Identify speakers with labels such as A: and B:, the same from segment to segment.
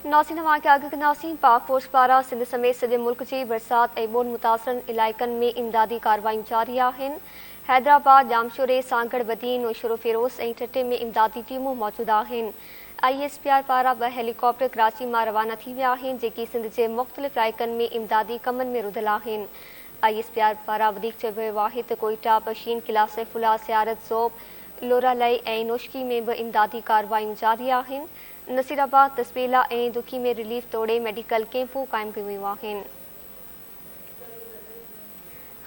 A: नाज़रीन वाक़िआ अॻु नाज़रीन पाक फ़ौज पारां सिंध समेत सॼे मुल्क जी बरसात ऐं ॿोॾि मुतासिर इलाइक़नि में इमदादी कार्रवायूं जारी आहिनि। हैदराबाद, जामशोरे, सांगड़, बदीन, नौशरो फिरोज़ ऐं ठटे में इमदादी टीमूं मौजूदु आहिनि। ISPR पारां 2 हेलीकॉप्टर कराची मां रवाना थी विया आहिनि, जेकी सिंध जे मुख़्तलिफ़ इलाइक़नि में इमदादी कमनि में रुधल आहिनि। ISPR पारां वधीक चयो वियो आहे त कोयटा, पशीन, किला सैफुल्ला, सियारत, ज़ोब, लोरालई ऐं नौशकी में बि इमदादी कार्रवायूं जारी आहिनि। नसीराबाद, तसबेला ऐं दुखी में रिलीफ तोड़े मेडिकल कैंपूं क़ाइमु कयूं वियूं आहिनि।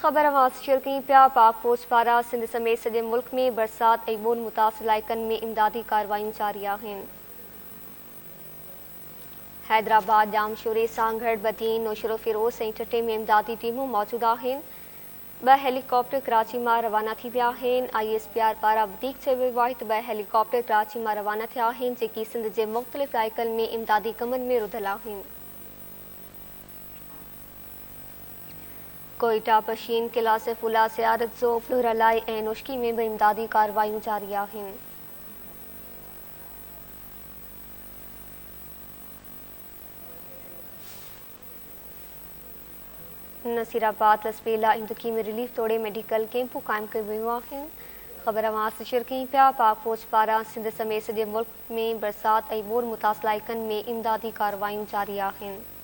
A: ख़बर वासिर कई पिया पाक फ़ौज पारां सिंध समेत सॼे मुल्क में बरसात ऐं ॿोॾि मुतासिर इलाइक़नि में इमदादी कार्रवायूं जारी आहिनि। हैदराबाद, जामशोरे, सांगड़, बदीन, नौशरो फिरोज़ ऐं ठटे में इमदादी टीमूं मौजूदु आहिनि। 2 हेलीकॉप्टर कराची मां रवाना थी विया आहिनि। ISPR पारां वधीक चयो वियो आहे त 2 हेलीकॉप्टर कराची मां रवाना थिया आहिनि, जेकी सिंध जे मुख़्तलिफ़ इलाइक़नि में इमदादी कमनि में रुधल आहिनि। कोयटा, पशीन, किला सैफुल्ला, सियारत, ज़ोब, लोरालई ऐं नौशकी में बि इमदादी कार्रवायूं जारी आहिनि। नसीराबाद, तसबेला ऐं दुखी में रिलीफ तोड़े मेडिकल कैंपूं क़ाइमु कयूं वियूं आहिनि। ख़बर वासिर कई पिया पाक फ़ौज पारां सिंध समेत सॼे मुल्क में बरसात ऐं ॿोॾि मुतासिर इलाइक़नि में इमदादी कार्रवायूं जारी आहिनि।